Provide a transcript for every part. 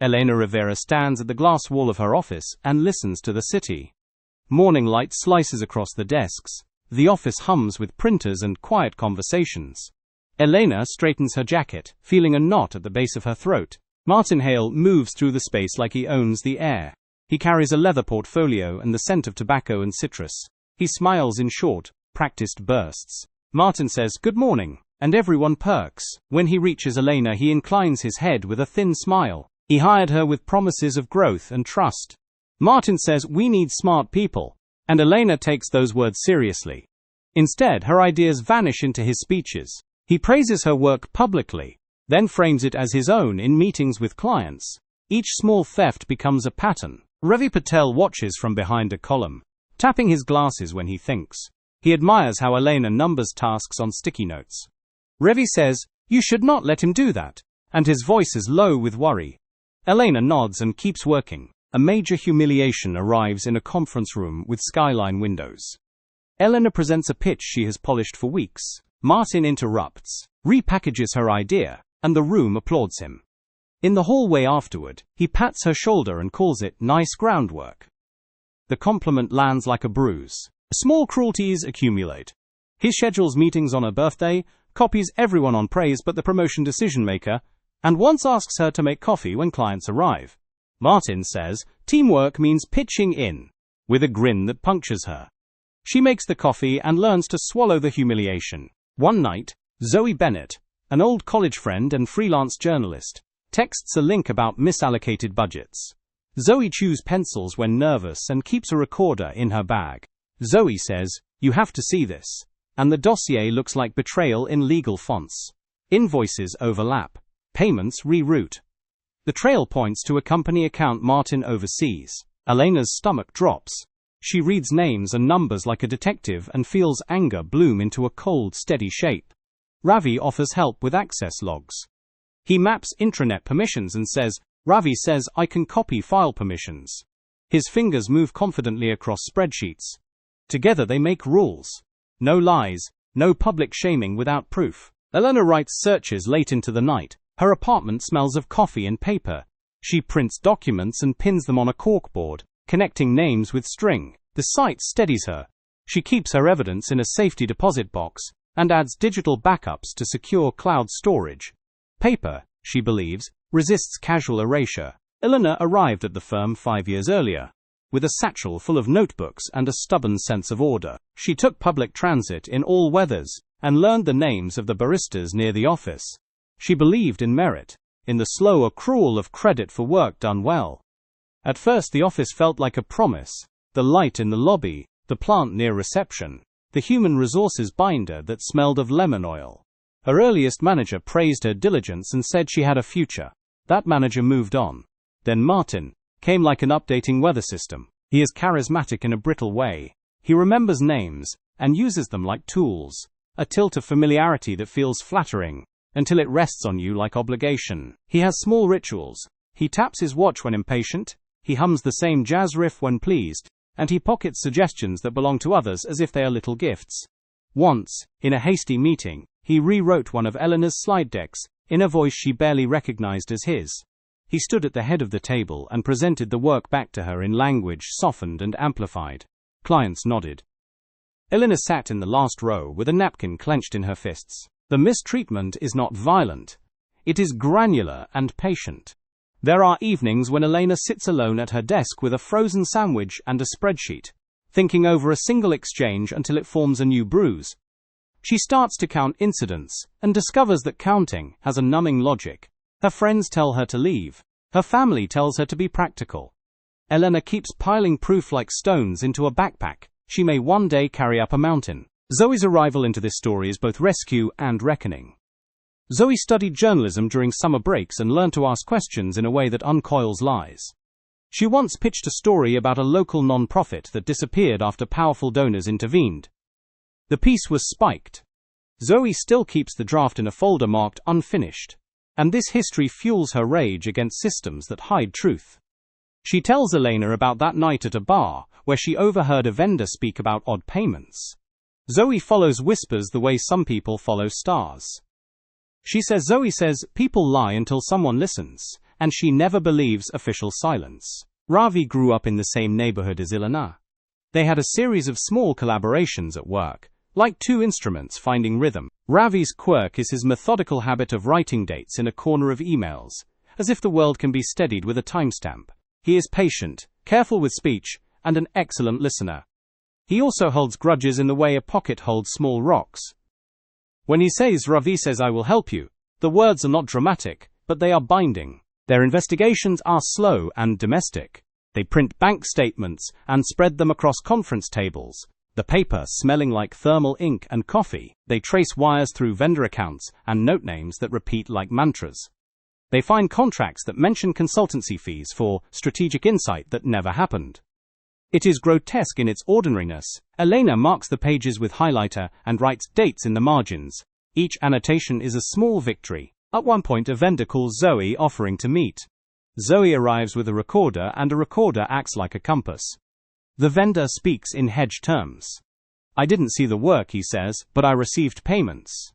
Elena Rivera stands at the glass wall of her office and listens to the city. Morning light slices across the desks. The office hums with printers and quiet conversations. Elena straightens her jacket, feeling a knot at the base of her throat. Martin Hale moves through the space like he owns the air. He carries a leather portfolio and the scent of tobacco and citrus. He smiles in short, practiced bursts. Martin says, "Good morning," and everyone perks. When he reaches Elena, he inclines his head with a thin smile. He hired her with promises of growth and trust. Martin says, "We need smart people," and Elena takes those words seriously. Instead, her ideas vanish into his speeches. He praises her work publicly, then frames it as his own in meetings with clients. Each small theft becomes a pattern. Ravi Patel watches from behind a column, tapping his glasses when he thinks. He admires how Elena numbers tasks on sticky notes. Ravi says, "You should not let him do that," and his voice is low with worry. Elena nods and keeps working. A major humiliation arrives in a conference room with skyline windows. Elena presents a pitch she has polished for weeks. Martin interrupts, repackages her idea, and the room applauds him. In the hallway afterward, he pats her shoulder and calls it nice groundwork. The compliment lands like a bruise. Small cruelties accumulate. He schedules meetings on her birthday, copies everyone on praise but the promotion decision-maker, and once asks her to make coffee when clients arrive. Martin says, "Teamwork means pitching in," with a grin that punctures her. She makes the coffee and learns to swallow the humiliation. One night, Zoe Bennett, an old college friend and freelance journalist, texts a link about misallocated budgets. Zoe chews pencils when nervous and keeps a recorder in her bag. Zoe says, "You have to see this," and the dossier looks like betrayal in legal fonts. Invoices overlap. Payments reroute. The trail points to a company account Martin oversees. Elena's stomach drops. She reads names and numbers like a detective and feels anger bloom into a cold, steady shape. Ravi offers help with access logs. He maps intranet permissions and says, "Ravi says I can copy file permissions." His fingers move confidently across spreadsheets. Together they make rules. No lies, no public shaming without proof. Elena writes searches late into the night. Her apartment smells of coffee and paper. She prints documents and pins them on a corkboard, connecting names with string. The sight steadies her. She keeps her evidence in a safety deposit box and adds digital backups to secure cloud storage. Paper, she believes, resists casual erasure. Elena arrived at the firm 5 years earlier, with a satchel full of notebooks and a stubborn sense of order. She took public transit in all weathers and learned the names of the baristas near the office. She believed in merit, in the slow accrual of credit for work done well. At first the office felt like a promise. The light in the lobby, the plant near reception, the human resources binder that smelled of lemon oil. Her earliest manager praised her diligence and said she had a future. That manager moved on. Then Martin came like an updating weather system. He is charismatic in a brittle way. He remembers names and uses them like tools, a tilt of familiarity that feels flattering, until it rests on you like obligation. He has small rituals. He taps his watch when impatient, he hums the same jazz riff when pleased, and he pockets suggestions that belong to others as if they are little gifts. Once, in a hasty meeting, he rewrote one of Elena's slide decks, in a voice she barely recognized as his. He stood at the head of the table and presented the work back to her in language softened and amplified. Clients nodded. Elena sat in the last row with a napkin clenched in her fists. The mistreatment is not violent. It is granular and patient. There are evenings when Elena sits alone at her desk with a frozen sandwich and a spreadsheet, thinking over a single exchange until it forms a new bruise. She starts to count incidents and discovers that counting has a numbing logic. Her friends tell her to leave. Her family tells her to be practical. Elena keeps piling proof like stones into a backpack she may one day carry up a mountain. Zoe's arrival into this story is both rescue and reckoning. Zoe studied journalism during summer breaks and learned to ask questions in a way that uncoils lies. She once pitched a story about a local non-profit that disappeared after powerful donors intervened. The piece was spiked. Zoe still keeps the draft in a folder marked unfinished. And this history fuels her rage against systems that hide truth. She tells Elena about that night at a bar, where she overheard a vendor speak about odd payments. Zoe follows whispers the way some people follow stars. Zoe says, people lie until someone listens, and she never believes official silence. Ravi grew up in the same neighborhood as Elena. They had a series of small collaborations at work, like two instruments finding rhythm. Ravi's quirk is his methodical habit of writing dates in a corner of emails, as if the world can be steadied with a timestamp. He is patient, careful with speech, and an excellent listener. He also holds grudges in the way a pocket holds small rocks. When he says, Ravi says I will help you, the words are not dramatic, but they are binding. Their investigations are slow and domestic. They print bank statements and spread them across conference tables, the paper smelling like thermal ink and coffee. They trace wires through vendor accounts and note names that repeat like mantras. They find contracts that mention consultancy fees for strategic insight that never happened. It is grotesque in its ordinariness. Elena marks the pages with highlighter and writes dates in the margins. Each annotation is a small victory. At one point, a vendor calls Zoe offering to meet. Zoe arrives with a recorder, and a recorder acts like a compass. The vendor speaks in hedge terms. I didn't see the work, he says, but I received payments.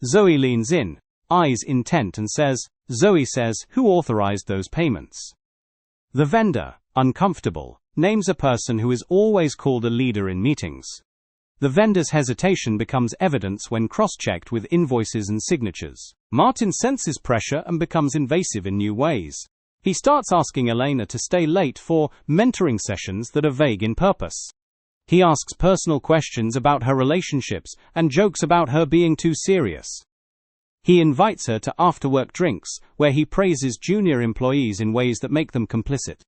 Zoe leans in, eyes intent, and says, Zoe says, who authorized those payments? The vendor, uncomfortable, names a person who is always called a leader in meetings. The vendor's hesitation becomes evidence when cross-checked with invoices and signatures. Martin senses pressure and becomes invasive in new ways. He starts asking Elena to stay late for mentoring sessions that are vague in purpose. He asks personal questions about her relationships and jokes about her being too serious. He invites her to after-work drinks, where he praises junior employees in ways that make them complicit.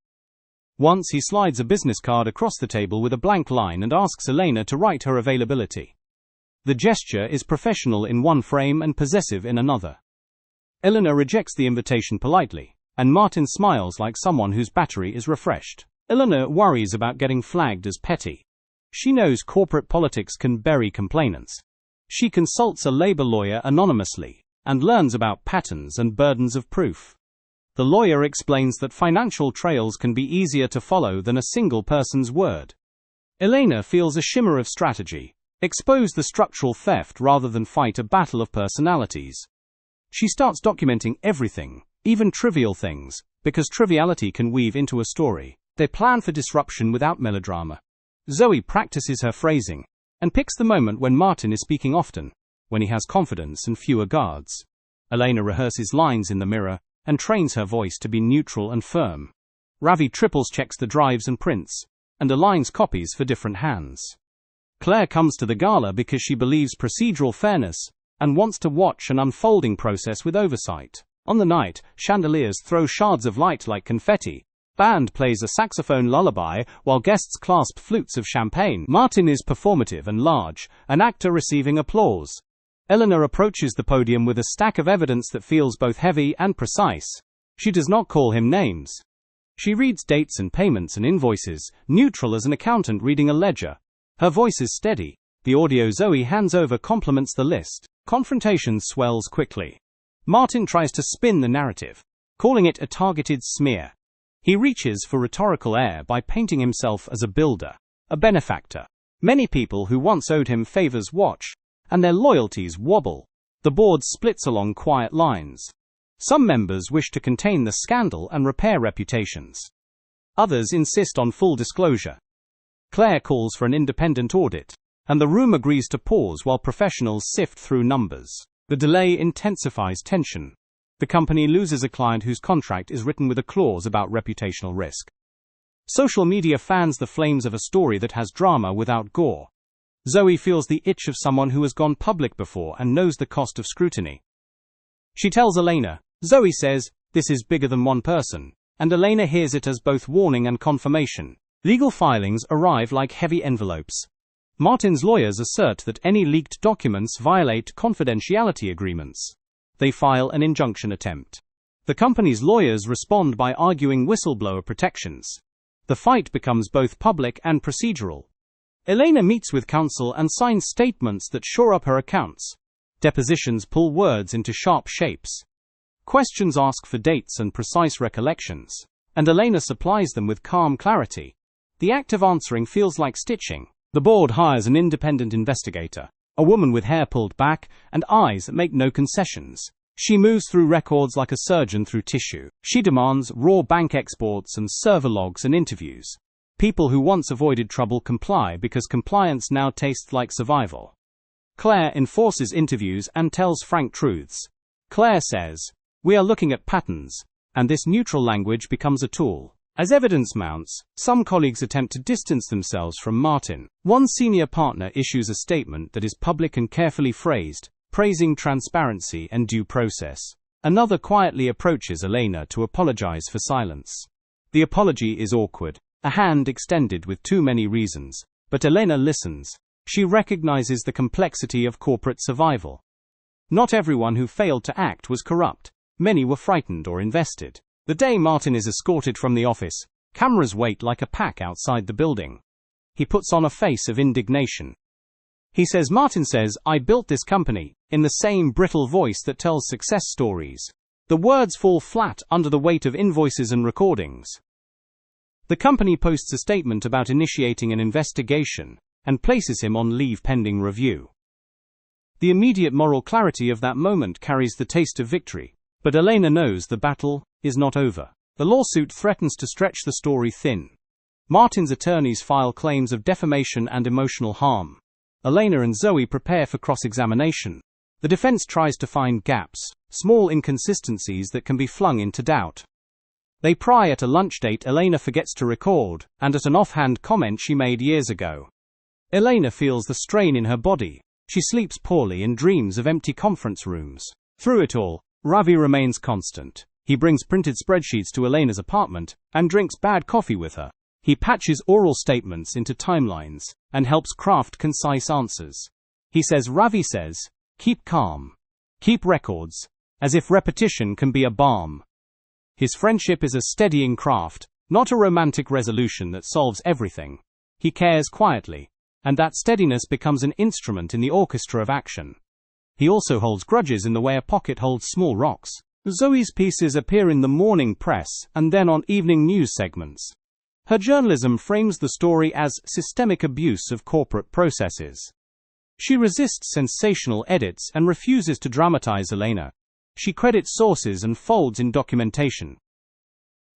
Once he slides a business card across the table with a blank line and asks Elena to write her availability. The gesture is professional in one frame and possessive in another. Elena rejects the invitation politely, and Martin smiles like someone whose battery is refreshed. Elena worries about getting flagged as petty. She knows corporate politics can bury complainants. She consults a labor lawyer anonymously, and learns about patterns and burdens of proof. The lawyer explains that financial trails can be easier to follow than a single person's word. Elena feels a shimmer of strategy. Expose the structural theft rather than fight a battle of personalities. She starts documenting everything, even trivial things, because triviality can weave into a story. They plan for disruption without melodrama. Zoe practices her phrasing, and picks the moment when Martin is speaking often, when he has confidence and fewer guards. Elena rehearses lines in the mirror, and trains her voice to be neutral and firm. Ravi triples checks the drives and prints, and aligns copies for different hands. Claire comes to the gala because she believes procedural fairness, and wants to watch an unfolding process with oversight. On the night, chandeliers throw shards of light like confetti. Band plays a saxophone lullaby, while guests clasp flutes of champagne. Martin is performative and large, an actor receiving applause. Elena approaches the podium with a stack of evidence that feels both heavy and precise. She does not call him names. She reads dates and payments and invoices, neutral as an accountant reading a ledger. Her voice is steady. The audio Zoe hands over complements the list. Confrontation swells quickly. Martin tries to spin the narrative, calling it a targeted smear. He reaches for rhetorical air by painting himself as a builder, a benefactor. Many people who once owed him favors watch, and their loyalties wobble. The board splits along quiet lines. Some members wish to contain the scandal and repair reputations. Others insist on full disclosure. Claire calls for an independent audit, and the room agrees to pause while professionals sift through numbers. The delay intensifies tension. The company loses a client whose contract is written with a clause about reputational risk. Social media fans the flames of a story that has drama without gore. Zoe feels the itch of someone who has gone public before and knows the cost of scrutiny. She tells Elena. Zoe says, this is bigger than one person, and Elena hears it as both warning and confirmation. Legal filings arrive like heavy envelopes. Martin's lawyers assert that any leaked documents violate confidentiality agreements. They file an injunction attempt. The company's lawyers respond by arguing whistleblower protections. The fight becomes both public and procedural. Elena meets with counsel and signs statements that shore up her accounts. Depositions pull words into sharp shapes. Questions ask for dates and precise recollections, and Elena supplies them with calm clarity. The act of answering feels like stitching. The board hires an independent investigator, a woman with hair pulled back and eyes that make no concessions. She moves through records like a surgeon through tissue. She demands raw bank exports and server logs and interviews. People who once avoided trouble comply because compliance now tastes like survival. Claire enforces interviews and tells frank truths. Claire says, "We are looking at patterns," and this neutral language becomes a tool. As evidence mounts, some colleagues attempt to distance themselves from Martin. One senior partner issues a statement that is public and carefully phrased, praising transparency and due process. Another quietly approaches Elena to apologize for silence. The apology is awkward, a hand extended with too many reasons, but Elena listens. She recognizes the complexity of corporate survival. Not everyone who failed to act was corrupt. Many were frightened or invested. The day Martin is escorted from the office, cameras wait like a pack outside the building. He puts on a face of indignation. He says, "Martin says, I built this company," in the same brittle voice that tells success stories. The words fall flat under the weight of invoices and recordings. The company posts a statement about initiating an investigation and places him on leave pending review. The immediate moral clarity of that moment carries the taste of victory, but Elena knows the battle is not over. The lawsuit threatens to stretch the story thin. Martin's attorneys file claims of defamation and emotional harm. Elena and Zoe prepare for cross-examination. The defense tries to find gaps, small inconsistencies that can be flung into doubt. They pry at a lunch date Elena forgets to record, and at an offhand comment she made years ago. Elena feels the strain in her body. She sleeps poorly and dreams of empty conference rooms. Through it all, Ravi remains constant. He brings printed spreadsheets to Elena's apartment and drinks bad coffee with her. He patches oral statements into timelines and helps craft concise answers. He says, Ravi says, "Keep calm. Keep records," as if repetition can be a balm. His friendship is a steadying craft, not a romantic resolution that solves everything. He cares quietly, and that steadiness becomes an instrument in the orchestra of action. He also holds grudges in the way a pocket holds small rocks. Zoe's pieces appear in the morning press and then on evening news segments. Her journalism frames the story as systemic abuse of corporate processes. She resists sensational edits and refuses to dramatize Elena. She credits sources and folds in documentation.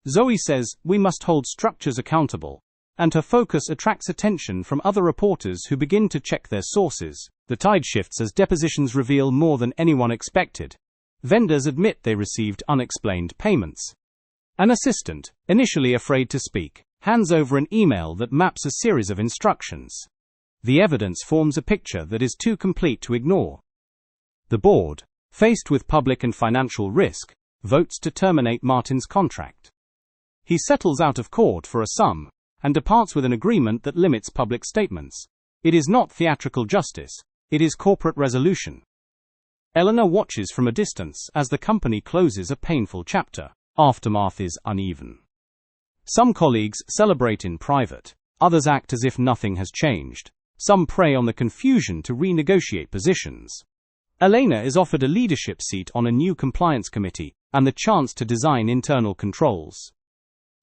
Zoe says, "We must hold structures accountable," and her focus attracts attention from other reporters who begin to check their sources. The tide shifts as depositions reveal more than anyone expected. Vendors admit they received unexplained payments. An assistant, initially afraid to speak, hands over an email that maps a series of instructions. The evidence forms a picture that is too complete to ignore. The board, faced with public and financial risk, votes to terminate Martin's contract. He settles out of court for a sum, and departs with an agreement that limits public statements. It is not theatrical justice, it is corporate resolution. Elena watches from a distance as the company closes a painful chapter. Aftermath is uneven. Some colleagues celebrate in private, others act as if nothing has changed. Some prey on the confusion to renegotiate positions. Elena is offered a leadership seat on a new compliance committee, and the chance to design internal controls.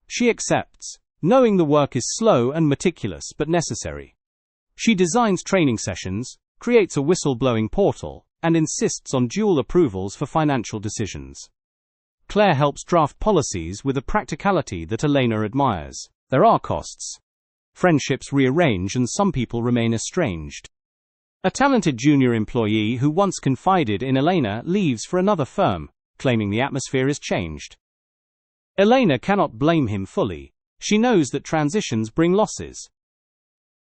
She accepts, knowing the work is slow and meticulous but necessary. She designs training sessions, creates a whistleblowing portal, and insists on dual approvals for financial decisions. Claire helps draft policies with a practicality that Elena admires. There are costs. Friendships rearrange and some people remain estranged. A talented junior employee who once confided in Elena leaves for another firm, claiming the atmosphere is changed. Elena cannot blame him fully. She knows that transitions bring losses.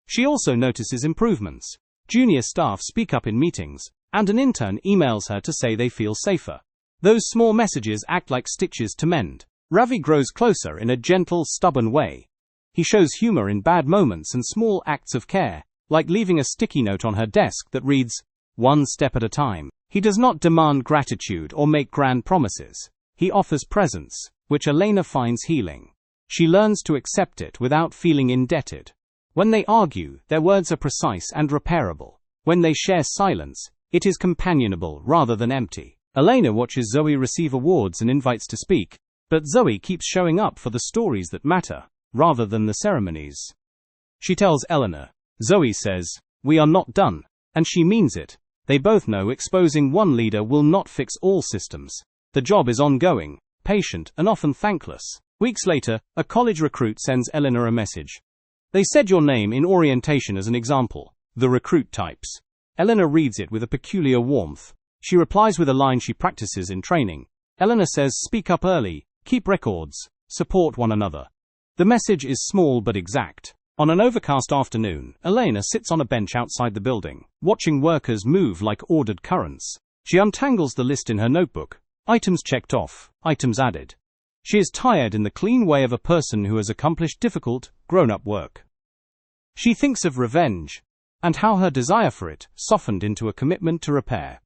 She also notices improvements. Junior staff speak up in meetings, and an intern emails her to say they feel safer. Those small messages act like stitches to mend. Ravi grows closer in a gentle, stubborn way. He shows humor in bad moments and small acts of care, like leaving a sticky note on her desk that reads, "One step at a time." He does not demand gratitude or make grand promises. He offers presence, which Elena finds healing. She learns to accept it without feeling indebted. When they argue, their words are precise and repairable. When they share silence, it is companionable rather than empty. Elena watches Zoe receive awards and invites to speak, but Zoe keeps showing up for the stories that matter, rather than the ceremonies. She tells Elena. Zoe says, "We are not done," and she means it. They both know exposing one leader will not fix all systems. The job is ongoing, patient, and often thankless. Weeks later, a college recruit sends Elena a message. They said your name in orientation as an example. The recruit types. Elena reads it with a peculiar warmth. She replies with a line she practices in training. Elena says, speak up early, keep records, support one another. The message is small but exact. On an overcast afternoon, Elena sits on a bench outside the building, watching workers move like ordered currents. She untangles the list in her notebook. Items checked off, items added. She is tired in the clean way of a person who has accomplished difficult, grown-up work. She thinks of revenge, and how her desire for it softened into a commitment to repair.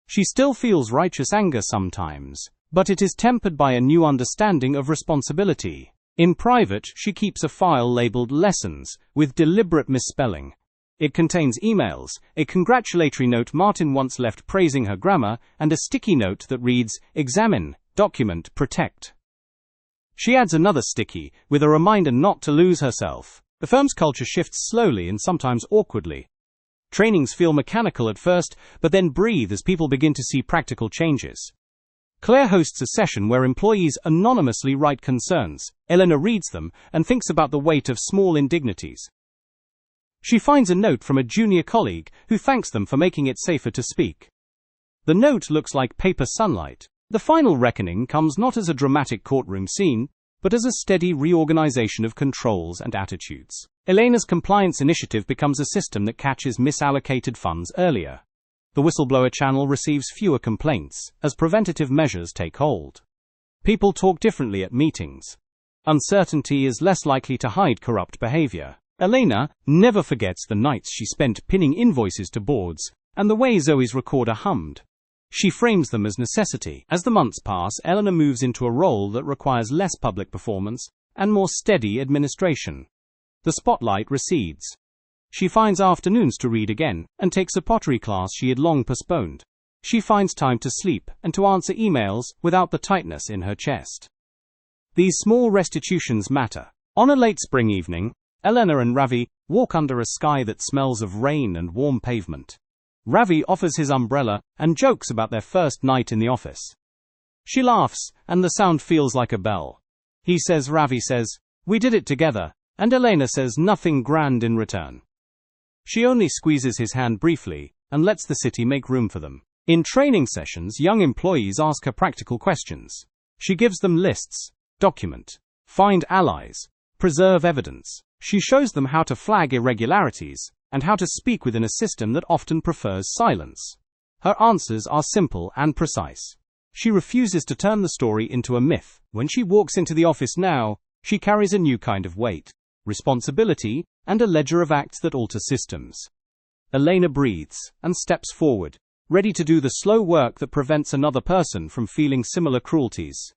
She still feels righteous anger sometimes, but it is tempered by a new understanding of responsibility. In private, she keeps a file labeled Lessons, with deliberate misspelling. It contains emails, a congratulatory note Martin once left praising her grammar, and a sticky note that reads, Examine, document, protect. She adds another sticky, with a reminder not to lose herself. The firm's culture shifts slowly and sometimes awkwardly. Trainings feel mechanical at first, but then breathe as people begin to see practical changes. Claire hosts a session where employees anonymously write concerns. Elena reads them and thinks about the weight of small indignities. She finds a note from a junior colleague who thanks them for making it safer to speak. The note looks like paper sunlight. The final reckoning comes not as a dramatic courtroom scene, but as a steady reorganization of controls and attitudes. Elena's compliance initiative becomes a system that catches misallocated funds earlier. The whistleblower channel receives fewer complaints as preventative measures take hold. People talk differently at meetings. Uncertainty is less likely to hide corrupt behavior. Elena never forgets the nights she spent pinning invoices to boards, and the way Zoe's recorder hummed. She frames them as necessity. As the months pass, Elena moves into a role that requires less public performance and more steady administration. The spotlight recedes. She finds afternoons to read again, and takes a pottery class she had long postponed. She finds time to sleep and to answer emails without the tightness in her chest. These small restitutions matter. On a late spring evening, Elena and Ravi walk under a sky that smells of rain and warm pavement. Ravi offers his umbrella and jokes about their first night in the office. She laughs, and the sound feels like a bell. Ravi says, we did it together, and Elena says nothing grand in return. She only squeezes his hand briefly, and lets the city make room for them. In training sessions, young employees ask her practical questions. She gives them lists, document, find allies, preserve evidence. She shows them how to flag irregularities, and how to speak within a system that often prefers silence. Her answers are simple and precise. She refuses to turn the story into a myth. When she walks into the office now, she carries a new kind of weight, responsibility, and a ledger of acts that alter systems. Elena breathes and steps forward, ready to do the slow work that prevents another person from feeling similar cruelties.